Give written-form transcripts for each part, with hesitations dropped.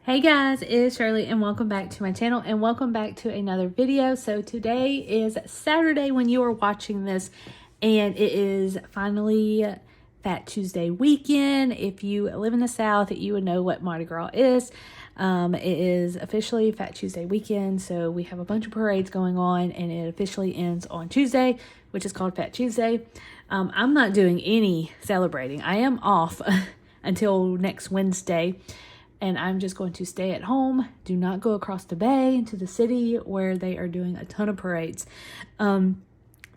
Hey guys, it's Shirley and welcome back to my channel and welcome back to another video. So today is Saturday when you are watching this and it is finally Fat Tuesday weekend. If you live in the South, you would know what Mardi Gras is. It is officially Fat Tuesday weekend, so we have a bunch of parades going on and it officially ends on Tuesday, which is called Fat Tuesday. I'm not doing any celebrating. I am off until next Wednesday. And I'm just going to stay at home, do not go across the bay into the city where they are doing a ton of parades. So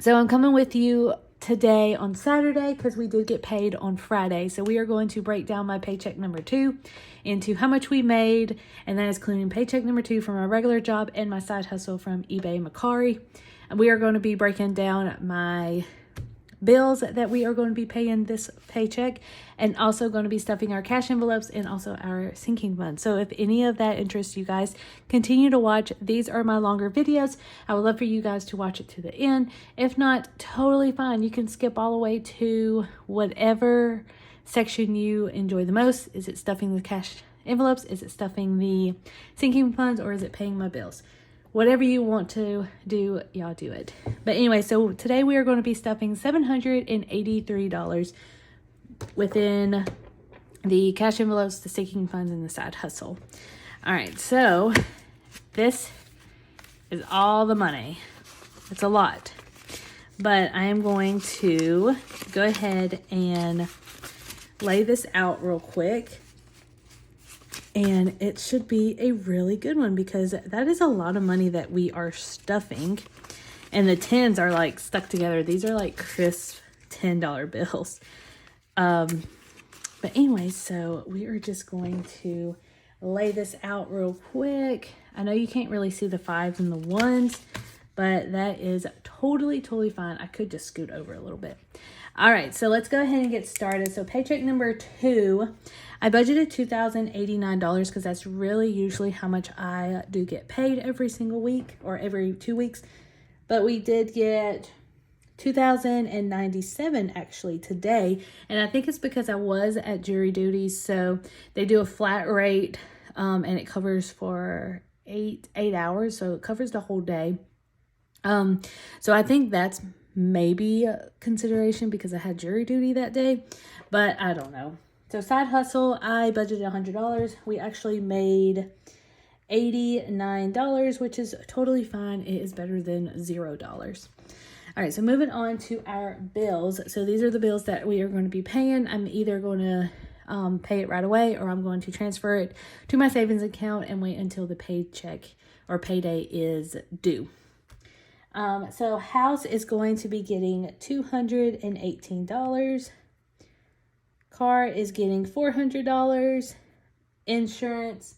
I'm coming with you today on Saturday because we did get paid on Friday. So we are going to break down my paycheck number 2 into how much we made. And that is including paycheck number 2 from my regular job and my side hustle from eBay Macari. And we are going to be breaking down my bills that we are going to be paying this paycheck, and also going to be stuffing our cash envelopes and also our sinking fund. So if any of that interests you guys, continue to watch. These are my longer videos. I would love for you guys to watch it to the end. If not, totally fine. You can skip all the way to whatever section you enjoy the most. Is it stuffing the cash envelopes? Is it stuffing the sinking funds? Or is it paying my bills? Whatever you want to do, y'all do it. But anyway, so today we are going to be stuffing $783 within the cash envelopes, the sinking funds, and the side hustle. All right, so this is all the money. It's a lot. But I am going to go ahead and lay this out real quick. And it should be a really good one because that is a lot of money that we are stuffing. And the tens are like stuck together. These are like crisp $10 bills. But anyway, so we are just going to lay this out real quick. I know you can't really see the 5s and the 1s, but that is totally fine. I could just scoot over a little bit. All right, so let's go ahead and get started. So paycheck number 2, I budgeted $2,089 because that's really usually how much I do get paid every single week or every 2 weeks. But we did get $2,097 actually today. And I think it's because I was at jury duty. So they do a flat rate and it covers for eight hours. So it covers the whole day. So I think that's maybe a consideration because I had jury duty that day, but I don't know. So side hustle, I budgeted $100. We actually made $89, which is totally fine. It is better than $0. All right, so moving on to our bills. So these are the bills that we are going to be paying. I'm either going to pay it right away or I'm going to transfer it to my savings account and wait until the paycheck or payday is due. So house is going to be getting $218. Car is getting $400. Insurance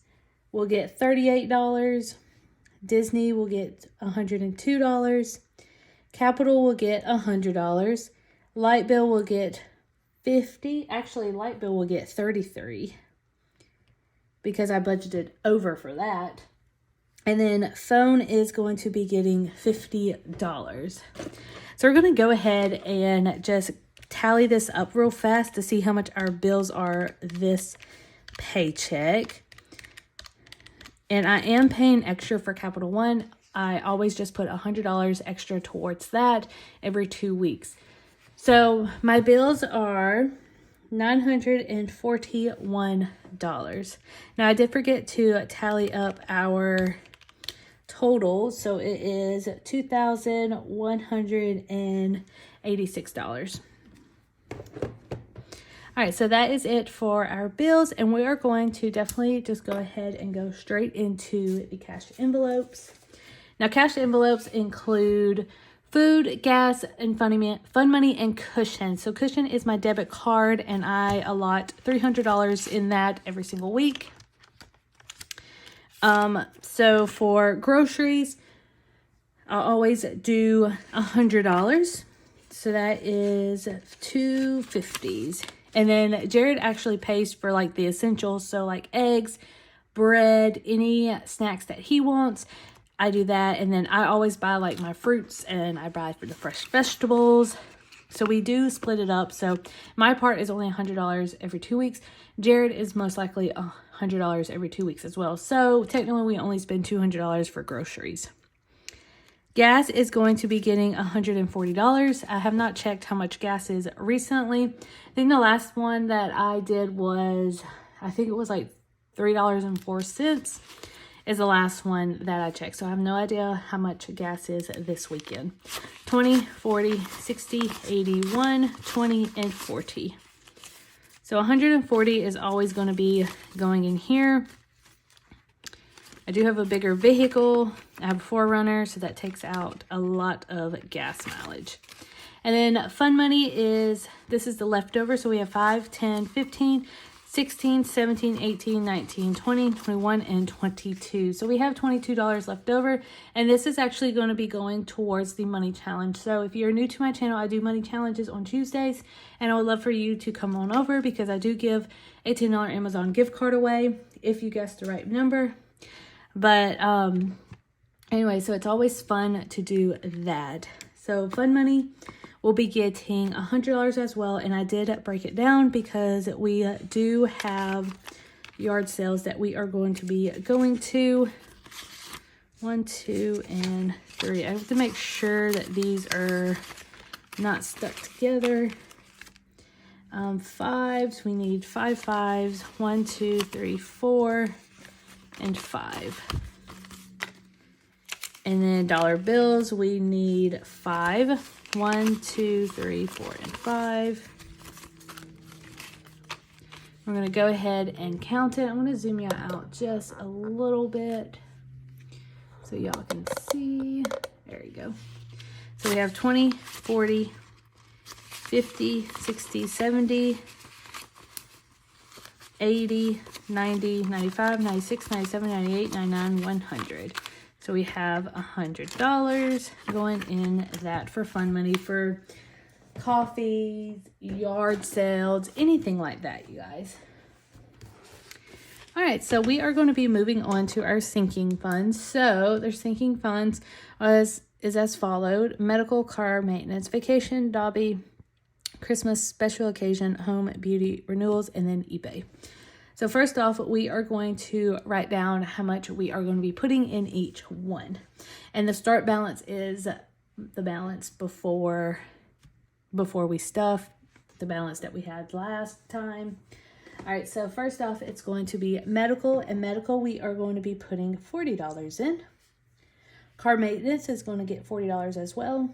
will get $38. Disney will get $102. Capital will get $100. Light bill will get $50. Actually, light bill will get $33 because I budgeted over for that. And then phone is going to be getting $50. So we're going to go ahead and just tally this up real fast to see how much our bills are this paycheck. And I am paying extra for Capital One. I always just put $100 extra towards that every 2 weeks. So my bills are $941. Now I did forget to tally up our total, so it is $2,186. All right, so that is it for our bills, and we are going to definitely just go ahead and go straight into the cash envelopes. Now, cash envelopes include food, gas, and fun money, and Cushion. So Cushion is my debit card, and I allot $300 in that every single week. So for groceries, I'll always do $100. So that is $250. And then Jared actually pays for like the essentials. So like eggs, bread, any snacks that he wants. I do that. And then I always buy like my fruits and I buy for the fresh vegetables. So we do split it up. So my part is only $100 every 2 weeks. Jared is most likely $100 every 2 weeks as well. So technically we only spend $200 for groceries. Gas is going to be getting $140. I have not checked how much gas is recently. I think the last one that I did was, I think it was like $3.04 is the last one that I checked. So I have no idea how much gas is this weekend. 20, 40, 60, 81, 20, and 40. So 140 is always going to be going in here. I do have a bigger vehicle. I have a 4Runner, so that takes out a lot of gas mileage. And then fun money is, this is the leftover. So we have 5, 10, 15, 16, 17, 18, 19, 20, 21, and 22. So we have $22 left over. And this is actually going to be going towards the money challenge. So if you're new to my channel, I do money challenges on Tuesdays. And I would love for you to come on over because I do give a $10 Amazon gift card away if you guessed the right number. But anyway, so it's always fun to do that. So fun money will be getting $100 as well. And I did break it down because we do have yard sales that we are going to be going to. 1, 2, and 3. I have to make sure that these are not stuck together. 5s, we need 5 5s. 1, 2, 3, 4, and 5. And then dollar bills, we need 5. 1, 2, 3, 4, and 5. We're going to go ahead and count it. I'm going to zoom you out just a little bit so y'all can see. There you go. So we have 20, 40, 50, 60, 70, 80, 90, 95, 96, 97, 98, 99, 100. So we have $100 going in that for fun money for coffees, yard sales, anything like that, you guys. All right, so we are going to be moving on to our sinking funds. So their sinking funds is as followed: medical, car maintenance, vacation, Dobby, Christmas, special occasion, home, beauty, renewals, and then eBay. So first off, we are going to write down how much we are going to be putting in each one. And the start balance is the balance before we stuff, the balance that we had last time. All right, so first off, it's going to be medical. And medical, we are going to be putting $40 in. Car maintenance is going to get $40 as well.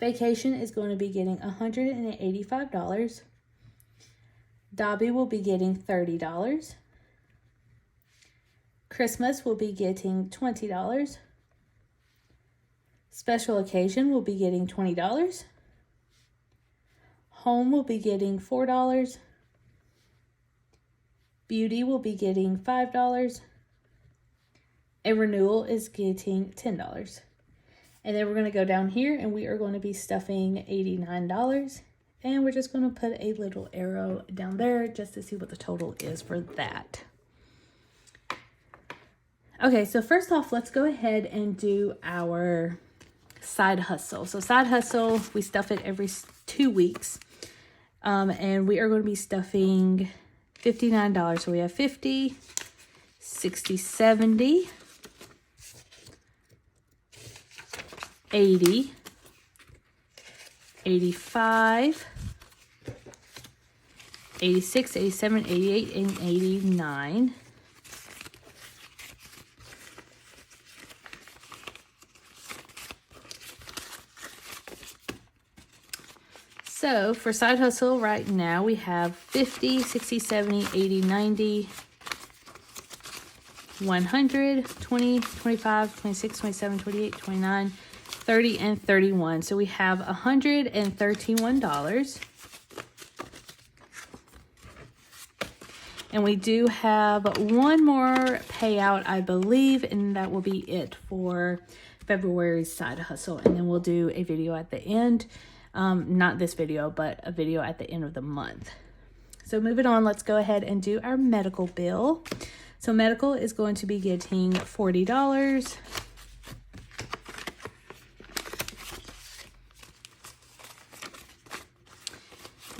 Vacation is going to be getting $185. Dobby will be getting $30. Christmas will be getting $20. Special occasion will be getting $20. Home will be getting $4. Beauty will be getting $5. A renewal is getting $10. And then we're going to go down here and we are going to be stuffing $89. And we're just going to put a little arrow down there just to see what the total is for that. Okay, so first off, let's go ahead and do our side hustle. So side hustle, we stuff it every 2 weeks. And we are going to be stuffing $59. So we have 50, 60, 70, 80, 85, 86, 87, 88, and 89. So for side hustle right now, we have 50, 60, 70, 80, 90, 100, 20, 25, 26, 27, 28, 29, 30, and 31. So we have $131. And we do have one more payout, I believe, and that will be it for February's side hustle. And then we'll do a video at the end. Not this video, but a video at the end of the month. So moving on, let's go ahead and do our medical bill. So medical is going to be getting $40.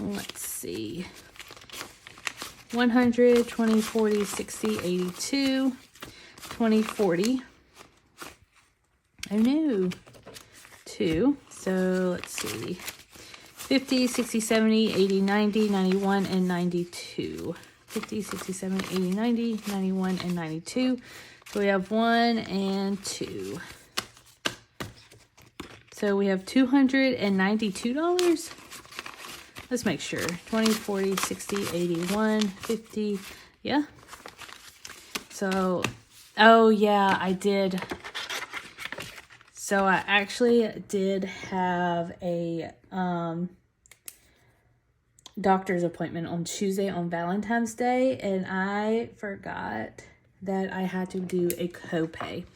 Let's see. 100, 20, 40, 60, 82, 20, 40. Oh no. 2. So let's see. 50, 60, 70, 80, 90, 91, and 92. 50, 60, 70, 80, 90, 91, and 92. So we have 1 and 2. So we have $292. Let's make sure. 20, 40, 60, 81, 50. Yeah. So, oh yeah, I did. So I actually did have a doctor's appointment on Tuesday on Valentine's Day, and I forgot that I had to do a copay.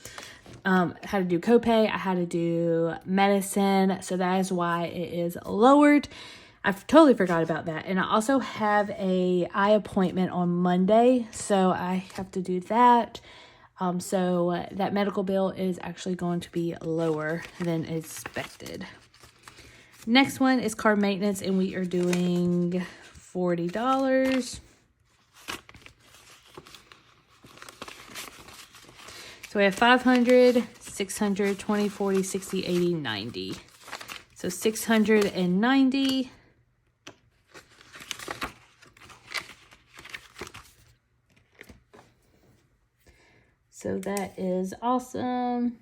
I had to do copay, I had to do medicine, so that is why it is lowered. I totally forgot about that. And I also have a eye appointment on Monday, so I have to do that. So that medical bill is actually going to be lower than expected. Next one is car maintenance, and we are doing $40. So we have 500, 600, 20, 40, 60, 80, 90. So 690. So that is awesome.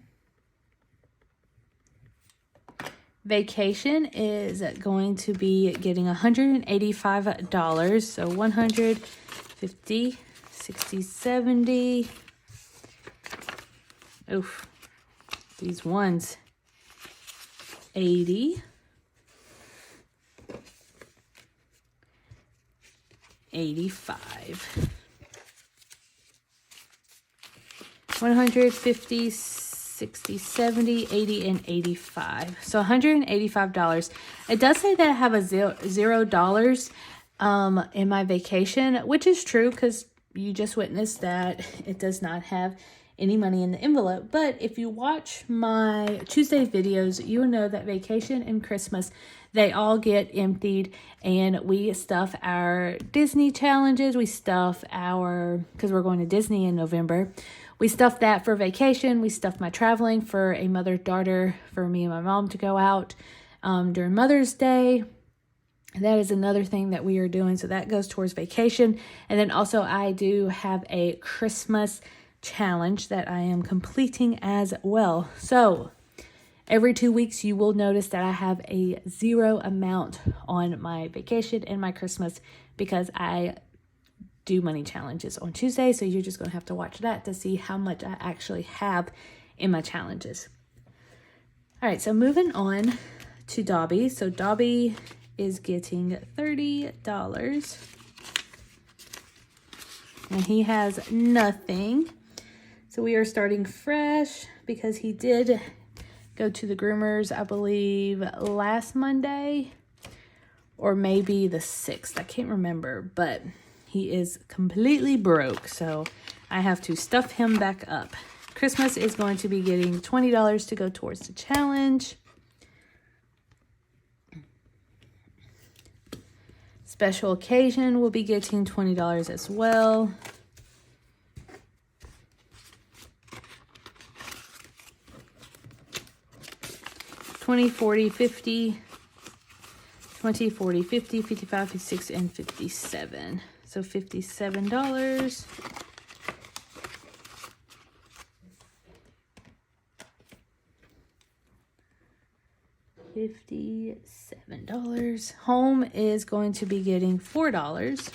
Vacation is going to be getting $185. So 150, 60, 70. Oof. These ones. 80. 85. 150, 60, 70, 80, and 85. So $185. It does say that I have a $0 in my vacation, which is true because you just witnessed that it does not have any money in the envelope. But if you watch my Tuesday videos, you will know that vacation and Christmas, they all get emptied, and we stuff our Disney challenges. We stuff because we're going to Disney in November. We stuffed that for vacation. We stuffed my traveling for a mother-daughter for me and my mom to go out during Mother's Day. That is another thing that we are doing. So that goes towards vacation. And then also I do have a Christmas challenge that I am completing as well. So every 2 weeks you will notice that I have a zero amount on my vacation and my Christmas because I do money challenges on Tuesday, so you're just going to have to watch that to see how much I actually have in my challenges. All right, so moving on to Dobby. So Dobby is getting $30, and he has nothing. So we are starting fresh because he did go to the groomers, I believe, last Monday or maybe the 6th. I can't remember, but he is completely broke, so I have to stuff him back up. Christmas is going to be getting $20 to go towards the challenge. Special occasion will be getting $20 as well. $20, $40, $50, $20, $40, $50, $55, $56, and $57. So $57. $57. Home is going to be getting $4.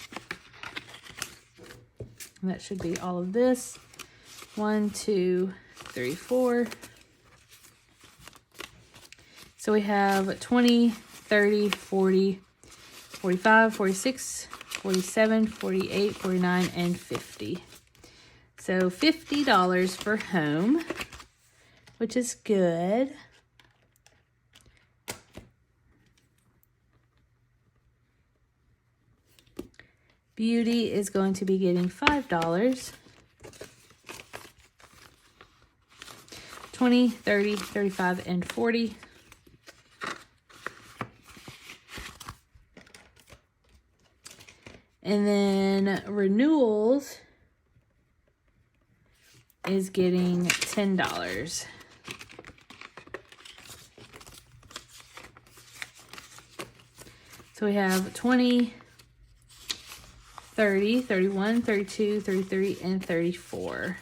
And that should be all of this. 1, 2, 3, 4. So we have 20, 30, 40, 45, 46, 47, 48, 49, and 50. So $50 for home, which is good. Beauty is going to be getting $5. 20, 30, 35, and 40. And then renewals is getting $10. So we have 20, 30, 31, 32, 33, and 34.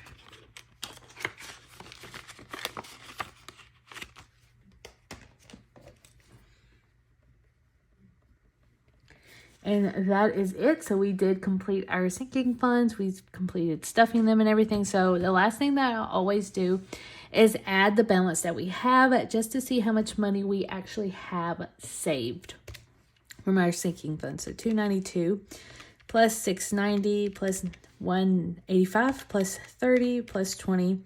And that is it. So we did complete our sinking funds. We completed stuffing them and everything. So the last thing that I'll always do is add the balance that we have just to see how much money we actually have saved from our sinking fund. So 292 plus 690 plus 185 plus 30 plus 20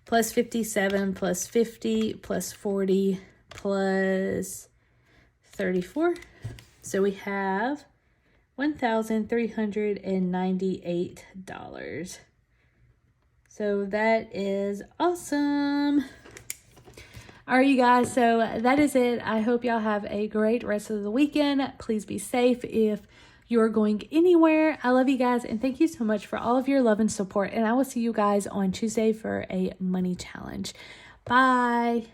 plus 57 plus 50 plus 40 plus 34. So we have $1,398. So that is awesome. All right, you guys, so that is it. I hope y'all have a great rest of the weekend. Please be safe if you're going anywhere. I love you guys, and thank you so much for all of your love and support. And I will see you guys on Tuesday for a money challenge. Bye.